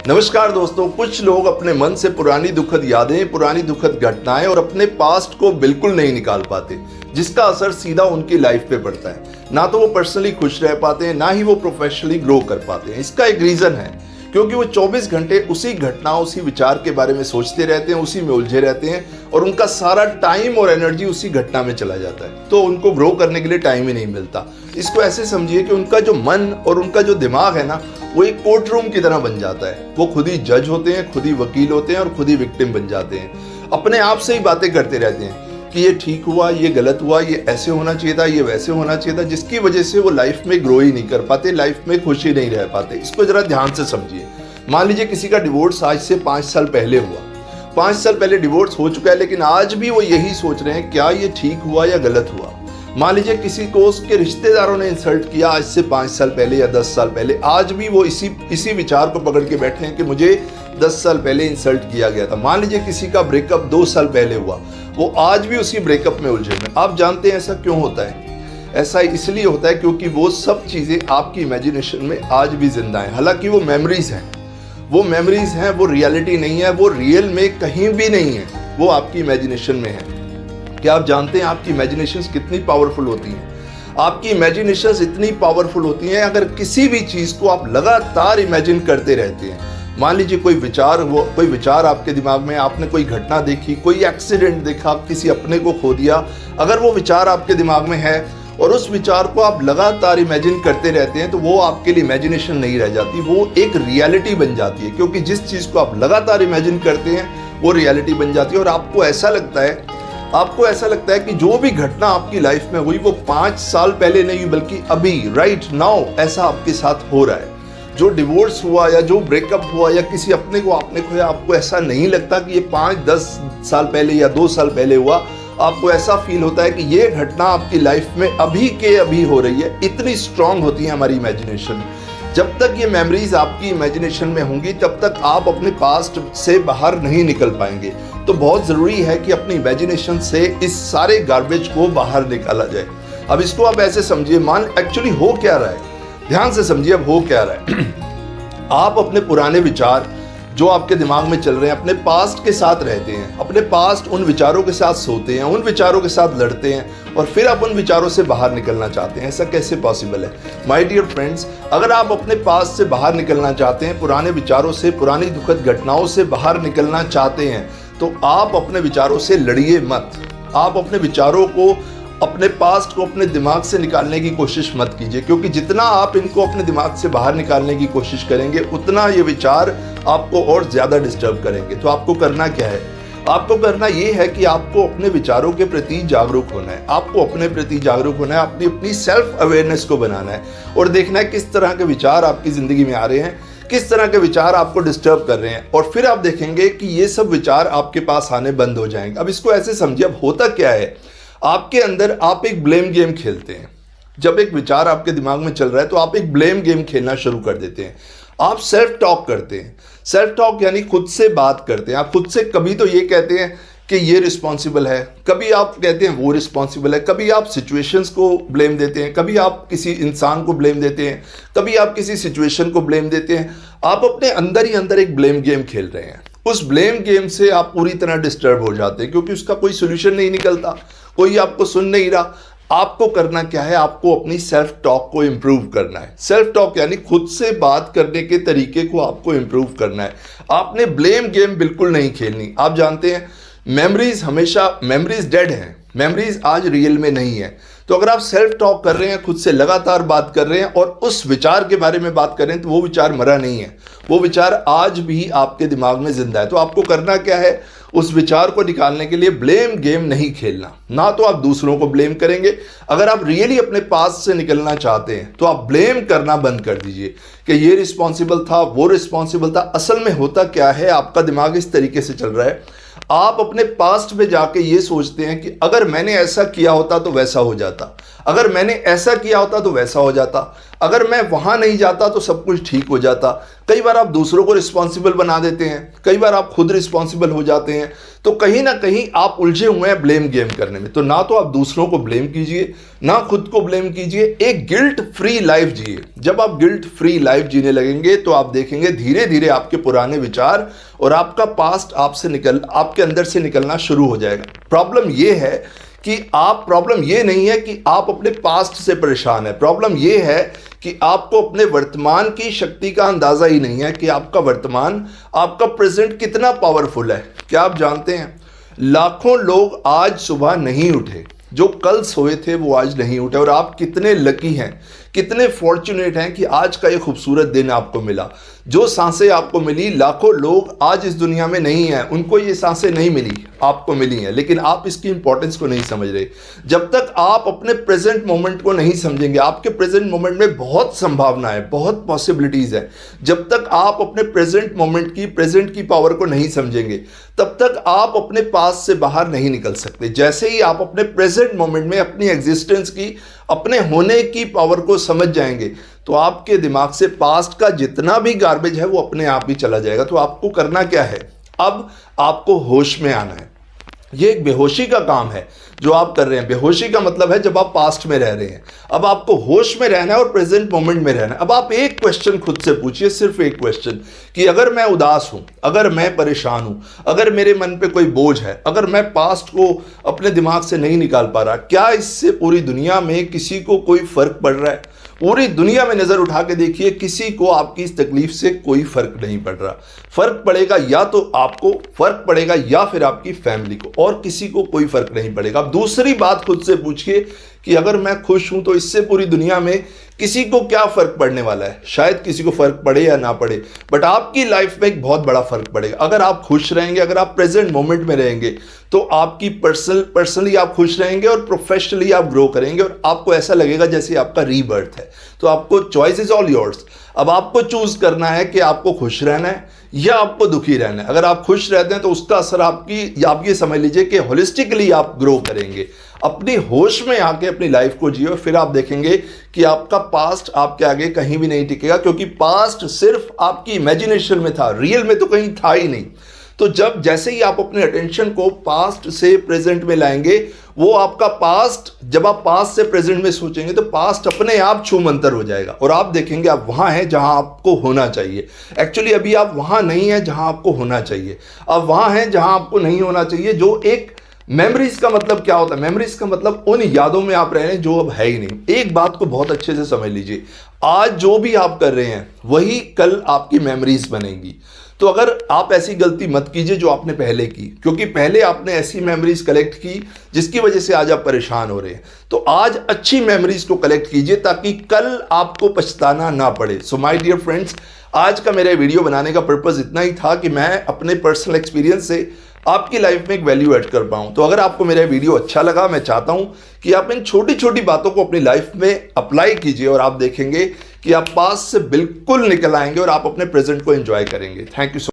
नमस्कार दोस्तों, कुछ लोग अपने मन से पुरानी दुखद यादें, पुरानी दुखद घटनाएं और अपने पास्ट को बिल्कुल नहीं निकाल पाते, जिसका असर सीधा उनकी लाइफ पे पड़ता है। ना तो वो पर्सनली खुश रह पाते हैं, ना ही वो प्रोफेशनली ग्रो कर पाते हैं। इसका एक रीजन है क्योंकि वो 24 घंटे उसी घटना, उसी विचार के बारे में सोचते रहते हैं, उसी में उलझे रहते हैं और उनका सारा टाइम और एनर्जी उसी घटना में चला जाता है। तो उनको ग्रो करने के लिए टाइम ही नहीं मिलता। इसको ऐसे समझिए कि उनका जो मन और उनका जो दिमाग है ना, वो एक कोर्ट रूम की तरह बन जाता है। वो खुद ही जज होते हैं, खुद ही वकील होते हैं और खुद ही विक्टिम बन जाते हैं। अपने आप से ही बातें करते रहते हैं कि ये ठीक हुआ, ये गलत हुआ, ये ऐसे होना चाहिए था, ये वैसे होना चाहिए था, जिसकी वजह से वो लाइफ में ग्रो ही नहीं कर पाते, लाइफ में खुश ही नहीं रह पाते। इसको जरा ध्यान से समझिए। मान लीजिए किसी का डिवोर्स आज से 5 साल पहले हुआ। 5 साल पहले डिवोर्स हो चुका है, लेकिन आज भी वो यही सोच रहे हैं क्या ये ठीक हुआ या गलत हुआ। मान लीजिए किसी को उसके रिश्तेदारों ने इंसल्ट किया आज से 5 साल पहले या 10 साल पहले, आज भी वो इसी विचार को पकड़ के बैठे हैं कि मुझे 10 साल पहले इंसल्ट किया गया था। मान लीजिए किसी का ब्रेकअप 2 साल पहले हुआ, वो आज भी उसी ब्रेकअप में उलझे हैं। आप जानते हैं ऐसा क्यों होता है? ऐसा इसलिए होता है क्योंकि वो सब चीज़ें आपकी इमेजिनेशन में आज भी जिंदा हैं। हालांकि वो मेमोरीज हैं, वो मेमोरीज हैं, वो रियलिटी नहीं है, वो रियल में कहीं भी नहीं है, वो आपकी इमेजिनेशन में है। क्या आप जानते हैं आपकी इमेजिनेशंस कितनी पावरफुल होती हैं? आपकी इमेजिनेशंस इतनी पावरफुल होती हैं, अगर किसी भी चीज़ को आप लगातार इमेजिन करते रहते हैं। मान लीजिए कोई विचार आपके दिमाग में, आपने कोई घटना देखी, कोई एक्सीडेंट देखा, किसी अपने को खो दिया, अगर वो विचार आपके दिमाग में है और उस विचार को आप लगातार इमेजिन करते रहते हैं, तो वो आपके लिए इमेजिनेशन नहीं रह जाती, वो एक रियलिटी बन जाती है। क्योंकि जिस चीज़ को आप लगातार इमेजिन करते हैं वो रियलिटी बन जाती है और आपको ऐसा लगता है कि जो भी घटना आपकी लाइफ में हुई वो 5 साल पहले नहीं हुई, बल्कि अभी राइट नाउ ऐसा आपके साथ हो रहा है। जो डिवोर्स हुआ या जो ब्रेकअप हुआ या किसी अपने को आपने खोया, आपको ऐसा नहीं लगता कि ये 5-10 साल पहले या 2 साल पहले हुआ। आपको ऐसा फील होता है कि ये घटना आपकी लाइफ में अभी के अभी हो रही है। इतनी स्ट्रांग होती है हमारी इमेजिनेशन। जब तक ये मेमोरीज आपकी इमेजिनेशन में होंगी, तब तक आप अपने पास्ट से बाहर नहीं निकल पाएंगे। तो बहुत ज़रूरी है कि अपनी इमेजिनेशन से इस सारे गार्बेज को बाहर निकाला जाए। अब इसको आप ऐसे समझिए, एक्चुअली हो क्या रहा है, ध्यान से समझिए अब हो क्या रहा है। आप अपने पुराने विचार जो आपके दिमाग में चल रहे हैं, अपने पास्ट के साथ रहते हैं, अपने पास्ट उन विचारों के साथ सोते हैं, उन विचारों के साथ लड़ते हैं और फिर आप उन विचारों से बाहर निकलना चाहते हैं। ऐसा कैसे पॉसिबल है? माय डियर फ्रेंड्स, अगर आप अपने पास्ट से बाहर निकलना चाहते हैं, पुराने विचारों से, पुरानी दुखद घटनाओं से बाहर निकलना चाहते हैं, तो आप अपने विचारों से लड़िए मत। आप अपने विचारों को, अपने पास्ट को अपने दिमाग से निकालने की कोशिश मत कीजिए, क्योंकि जितना आप इनको अपने दिमाग से बाहर निकालने की कोशिश करेंगे, उतना ये विचार आपको और ज़्यादा डिस्टर्ब करेंगे। तो आपको करना क्या है? आपको करना ये है कि आपको अपने विचारों के प्रति जागरूक होना है। आपको अपने प्रति जागरूक होना है, अपनी सेल्फ अवेयरनेस को बनाना है और देखना है किस तरह के विचार आपकी ज़िंदगी में आ रहे हैं, किस तरह के विचार आपको डिस्टर्ब कर रहे हैं, और फिर आप देखेंगे कि ये सब विचार आपके पास आने बंद हो जाएंगे। अब इसको ऐसे समझिए, अब होता क्या है, आपके अंदर आप एक ब्लेम गेम खेलते हैं। जब एक विचार आपके दिमाग में चल रहा है तो आप एक ब्लेम गेम खेलना शुरू कर देते हैं। आप सेल्फ टॉक करते हैं। सेल्फ टॉक यानी खुद से बात करते हैं। आप खुद से कभी तो ये कहते हैं कि ये रिस्पॉन्सिबल है, कभी आप कहते हैं वो रिस्पॉन्सिबल है, कभी आप सिचुएशंस को ब्लेम देते हैं, कभी आप किसी इंसान को ब्लेम देते हैं, कभी आप किसी सिचुएशन को ब्लेम देते हैं। आप अपने अंदर ही अंदर एक ब्लेम गेम खेल रहे हैं। उस ब्लेम गेम से आप पूरी तरह डिस्टर्ब हो जाते हैं, क्योंकि उसका कोई सोल्यूशन नहीं निकलता, कोई आपको सुन नहीं रहा। आपको करना क्या है? आपको अपनी सेल्फ टॉक को इम्प्रूव करना है। सेल्फ टॉक यानी खुद से बात करने के तरीके को आपको इम्प्रूव करना है। आपने ब्लेम गेम बिल्कुल नहीं खेलनी। आप जानते हैं मेमोरीज डेड हैं, मेमोरीज आज रियल में नहीं है। तो अगर आप सेल्फ टॉक कर रहे हैं, खुद से लगातार बात कर रहे हैं और उस विचार के बारे में बात कर रहे हैं, तो वो विचार मरा नहीं है, वो विचार आज भी आपके दिमाग में जिंदा है। तो आपको करना क्या है? उस विचार को निकालने के लिए ब्लेम गेम नहीं खेलना। ना तो आप दूसरों को ब्लेम करेंगे। अगर आप रियली अपने पास्ट से निकलना चाहते हैं तो आप ब्लेम करना बंद कर दीजिए कि ये रिस्पॉन्सिबल था, वो रिस्पॉन्सिबल था। असल में होता क्या है, आपका दिमाग इस तरीके से चल रहा है, आप अपने पास्ट में जाके ये सोचते हैं कि अगर मैंने ऐसा किया होता तो वैसा हो जाता, अगर मैंने ऐसा किया होता तो वैसा हो जाता, अगर मैं वहां नहीं जाता तो सब कुछ ठीक हो जाता। कई बार आप दूसरों को रिस्पॉन्सिबल बना देते हैं, कई बार आप खुद रिस्पॉन्सिबल हो जाते हैं, तो कहीं ना कहीं आप उलझे हुए हैं ब्लेम गेम करने में। तो ना तो आप दूसरों को ब्लेम कीजिए, ना खुद को ब्लेम कीजिए, एक गिल्ट फ्री लाइफ जिए। जब आप गिल्ट फ्री लाइफ जीने लगेंगे तो आप देखेंगे धीरे धीरे आपके पुराने विचार और आपका पास्ट आपके अंदर से निकलना शुरू हो जाएगा। प्रॉब्लम ये नहीं है कि आप अपने पास्ट से परेशान है, प्रॉब्लम ये है कि आपको अपने वर्तमान की शक्ति का अंदाजा ही नहीं है कि आपका वर्तमान, आपका प्रेजेंट कितना पावरफुल है। क्या आप जानते हैं, लाखों लोग आज सुबह नहीं उठे, जो कल सोए थे वो आज नहीं उठे। और आप कितने लकी हैं, कितने फॉर्चुनेट हैं कि आज का ये खूबसूरत दिन आपको मिला। जो सांसें आपको मिली, लाखों लोग आज इस दुनिया में नहीं हैं, उनको ये सांसें नहीं मिली, आपको मिली हैं, लेकिन आप इसकी इंपॉर्टेंस को नहीं समझ रहे। जब तक आप अपने प्रेजेंट मोमेंट को नहीं समझेंगे, आपके प्रेजेंट मोमेंट में बहुत संभावना है, बहुत पॉसिबिलिटीज है, जब तक आप अपने प्रेजेंट मोमेंट की, प्रेजेंट की पावर को नहीं समझेंगे, तब तक आप अपने पास से बाहर नहीं निकल सकते। जैसे ही आप अपने प्रेजेंट मोमेंट में अपनी एग्जिस्टेंस की, अपने होने की पावर को समझ जाएंगे, तो आपके दिमाग से पास्ट का जितना भी गार्बेज है वो अपने आप ही चला जाएगा। तो आपको करना क्या है, अब आपको होश में आना है। ये एक बेहोशी का काम है जो आप कर रहे हैं। बेहोशी का मतलब है जब आप पास्ट में रह रहे हैं। अब आपको होश में रहना है और प्रेजेंट मोमेंट में रहना है। अब आप एक क्वेश्चन खुद से पूछिए, सिर्फ एक क्वेश्चन, कि अगर मैं उदास हूं, अगर मैं परेशान हूं, अगर मेरे मन पे कोई बोझ है, अगर मैं पास्ट को अपने दिमाग से नहीं निकाल पा रहा, क्या इससे पूरी दुनिया में किसी को कोई फर्क पड़ रहा है? पूरी दुनिया में नजर उठा के देखिए, किसी को आपकी इस तकलीफ से कोई फर्क नहीं पड़ रहा। फर्क पड़ेगा या तो आपको, फर्क पड़ेगा या फिर आपकी फैमिली को, और किसी को कोई फर्क नहीं पड़ेगा। अब दूसरी बात खुद से पूछिए कि अगर मैं खुश हूं तो इससे पूरी दुनिया में किसी को क्या फर्क पड़ने वाला है? शायद किसी को फर्क पड़े या ना पड़े, बट आपकी लाइफ में एक बहुत बड़ा फर्क पड़ेगा। अगर आप खुश रहेंगे, अगर आप प्रेजेंट मोमेंट में रहेंगे, तो आपकी पर्सनली आप खुश रहेंगे और प्रोफेशनली आप ग्रो करेंगे, और आपको ऐसा लगेगा जैसे आपका रीबर्थ है। तो आपको चॉइस इज ऑल योर्स। अब आपको चूज करना है कि आपको खुश रहना है या आपको दुखी रहना है। अगर आप खुश रहते हैं तो उसका असर आप ये समझ लीजिए कि होलिस्टिकली आप ग्रो करेंगे। अपनी होश में आके अपनी लाइफ को जियो, फिर आप देखेंगे कि आपका पास्ट आपके आगे कहीं भी नहीं टिकेगा, क्योंकि पास्ट सिर्फ आपकी इमेजिनेशन में था, रियल में तो कहीं था ही नहीं। तो जैसे ही आप अपने अटेंशन को पास्ट से प्रेजेंट में लाएंगे, वो आपका पास्ट, जब आप पास्ट से प्रेजेंट में सोचेंगे तो पास्ट अपने आप छूमंतर हो जाएगा, और आप देखेंगे आप वहां हैं जहां आपको होना चाहिए। एक्चुअली अभी आप वहां नहीं है जहां आपको होना चाहिए, आप वहां हैं जहां आपको नहीं होना चाहिए। जो एक मेमोरीज का मतलब क्या होता है? मेमोरीज का मतलब उन यादों में आप रह रहे हैं जो अब है ही नहीं। एक बात को बहुत अच्छे से समझ लीजिए, आज जो भी आप कर रहे हैं वही कल आपकी मेमोरीज बनेंगी। तो अगर आप ऐसी गलती मत कीजिए जो आपने पहले की, क्योंकि पहले आपने ऐसी मेमोरीज कलेक्ट की जिसकी वजह से आज आप परेशान हो रहे हैं। तो आज अच्छी मेमोरीज को कलेक्ट कीजिए ताकि कल आपको पछताना ना पड़े। सो माय डियर फ्रेंड्स, आज का मेरा वीडियो बनाने का पर्पस इतना ही था कि मैं अपने पर्सनल एक्सपीरियंस से आपकी लाइफ में एक वैल्यू ऐड कर पाऊं। तो अगर आपको मेरा वीडियो अच्छा लगा, मैं चाहता हूं कि आप इन छोटी छोटी बातों को अपनी लाइफ में अप्लाई कीजिए, और आप देखेंगे कि आप पास्ट से बिल्कुल निकल आएंगे और आप अपने प्रेजेंट को एंजॉय करेंगे। Thank you so